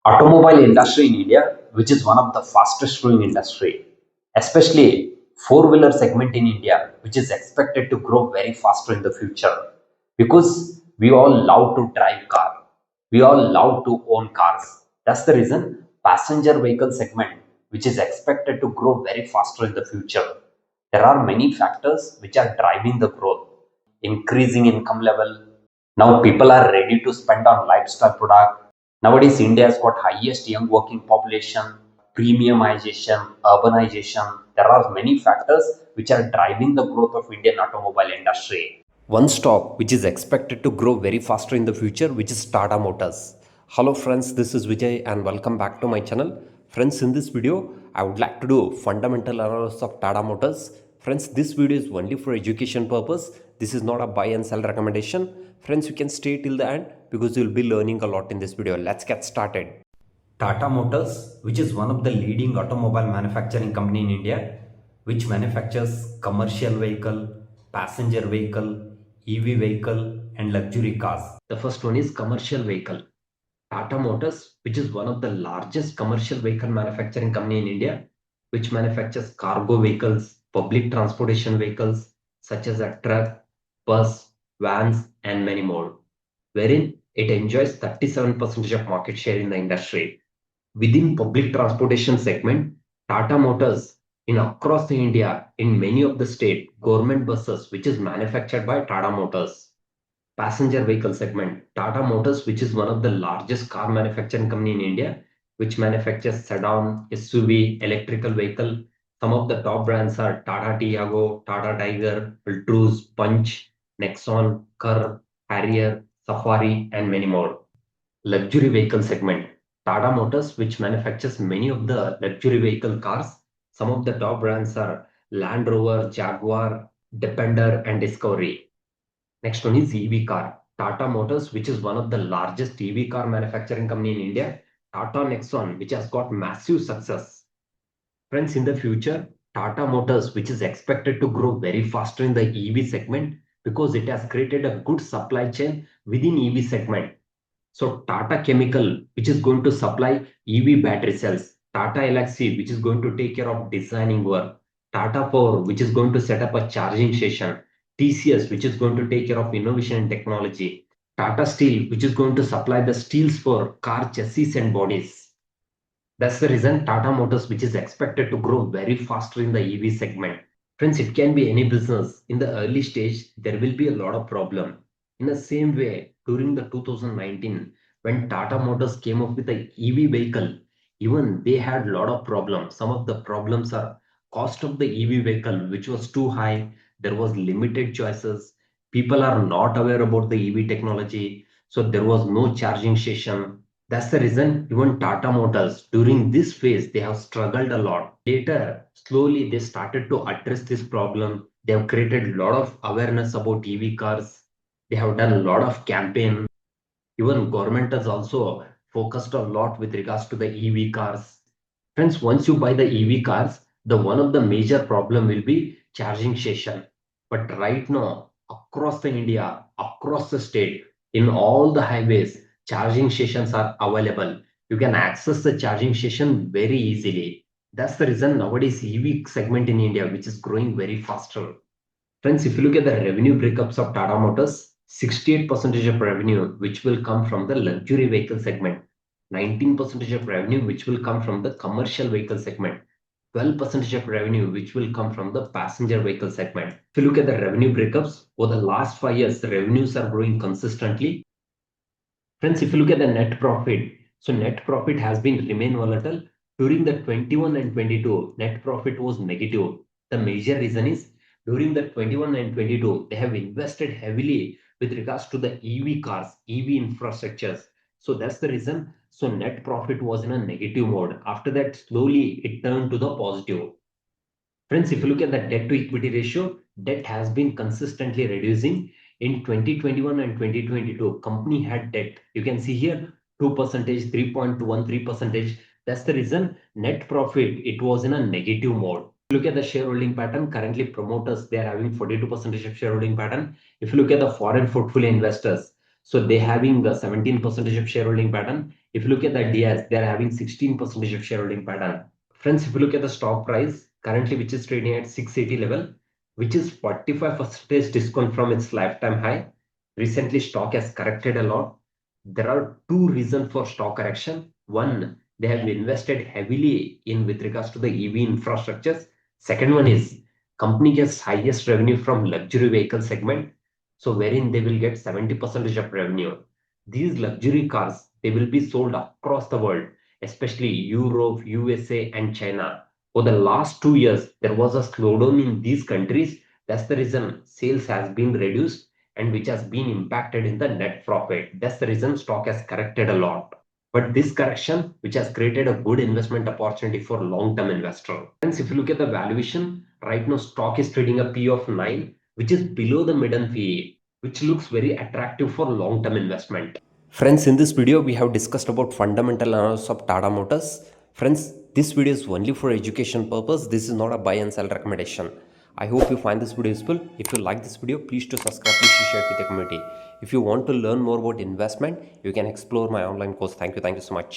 Automobile industry in India, which is one of the fastest growing industry, especially four-wheeler segment in India, which is expected to grow very faster in the future because we all love to drive car. We all love to own cars. That's the reason passenger vehicle segment, which is expected to grow very faster in the future. There are many factors which are driving the growth. Increasing income level. Now people are ready to spend on lifestyle product. Nowadays, India has got highest young working population, premiumization, urbanization. There are many factors which are driving the growth of Indian automobile industry. One stock which is expected to grow very faster in the future, which is Tata Motors. Hello friends, this is Vijay and welcome back to my channel. Friends, in this video, I would like to do fundamental analysis of Tata Motors. Friends, this video is only for education purpose. This is not a buy and sell recommendation. Friends, you can stay till the end because you'll be learning a lot in this video. Let's get started. Tata Motors, which is one of the leading automobile manufacturing company in India, which manufactures commercial vehicle, passenger vehicle, EV vehicle and luxury cars. The first one is commercial vehicle. Tata Motors, which is one of the largest commercial vehicle manufacturing company in India, which manufactures cargo vehicles, public transportation vehicles such as a truck, bus, vans and many more, wherein it enjoys 37% of market share in the industry. Within public transportation segment, Tata Motors in across the India in many of the state government buses which is manufactured by Tata Motors. Passenger vehicle segment, Tata Motors, which is one of the largest car manufacturing company in India, which manufactures sedan, SUV, electrical vehicle. Some of the top brands are Tata Tiago, Tata Tiger, Ultrus, Punch, Nexon, Curve, Harrier, Safari, and many more. Luxury vehicle segment, Tata Motors, which manufactures many of the luxury vehicle cars. Some of the top brands are Land Rover, Jaguar, Defender, and Discovery. Next one is EV car. Tata Motors, which is one of the largest EV car manufacturing company in India. Tata Nexon, which has got massive success. Friends, in the future, Tata Motors, which is expected to grow very faster in the EV segment because it has created a good supply chain within EV segment. So Tata Chemical, which is going to supply EV battery cells, Tata Elxsi, which is going to take care of designing work, Tata Power, which is going to set up a charging station, TCS, which is going to take care of innovation and technology, Tata Steel, which is going to supply the steels for car chassis and bodies. That's the reason Tata Motors, which is expected to grow very faster in the EV segment. Friends, it can be any business. In the early stage, there will be a lot of problem. In the same way, during the 2019, when Tata Motors came up with the EV vehicle, even they had a lot of problems. Some of the problems are cost of the EV vehicle, which was too high. There was limited choices. People are not aware about the EV technology. So there was no charging station. That's the reason even Tata Motors during this phase they have struggled a lot. Later, slowly they started to address this problem. They have created a lot of awareness about EV cars. They have done a lot of campaign. Even government has also focused a lot with regards to the EV cars. Friends, once you buy the EV cars, the one of the major problem will be charging station. But right now, across the India, across the state, in all the highways, charging stations are available. You can access the charging station very easily. That's the reason nowadays EV segment in India, which is growing very faster. Friends, if you look at the revenue breakups of Tata Motors, 68% of revenue which will come from the luxury vehicle segment, 19% of revenue which will come from the commercial vehicle segment, 12% of revenue which will come from the passenger vehicle segment. If you look at the revenue breakups, over the last 5 years, the revenues are growing consistently. Friends, if you look at the net profit, so net profit has been remain volatile. During the 21 and 22, net profit was negative. The major reason is during the 21 and 22, they have invested heavily with regards to the EV cars, EV infrastructures. So that's the reason. So net profit was in a negative mode. After that, slowly it turned to the positive. Friends, if you look at the debt to equity ratio, debt has been consistently reducing. In 2021 and 2022, company had debt. You can see here 2%, 3.13%. That's the reason net profit, it was in a negative mode. If you look at the shareholding pattern, currently promoters, they are having 42% of shareholding pattern. If you look at the foreign portfolio investors, So they having the 17% of shareholding pattern. If you look at the DS, they are having 16% of shareholding pattern. Friends, if you look at the stock price currently, which is trading at 680 level, which is 45% discount from its lifetime high. Recently, stock has corrected a lot. There are two reasons for stock correction. One, they have invested heavily in with regards to the EV infrastructures. Second one is company gets highest revenue from luxury vehicle segment, so wherein they will get 70% of revenue. These luxury cars, they will be sold across the world, especially Europe, USA, and China. For the last 2 years, there was a slowdown in these countries. That's the reason sales has been reduced and which has been impacted in the net profit. That's the reason stock has corrected a lot. But this correction, which has created a good investment opportunity for long-term investor. Hence, if you look at the valuation, right now stock is trading a P of 9, which is below the median PE, which looks very attractive for long-term investment. Friends, in this video, we have discussed about fundamental analysis of Tata Motors. Friends, this video is only for education purpose. This is not a buy and sell recommendation. I hope you find this video useful. If you like this video, please to subscribe, please to share it with the community. If you want to learn more about investment, you can explore my online course. Thank you so much.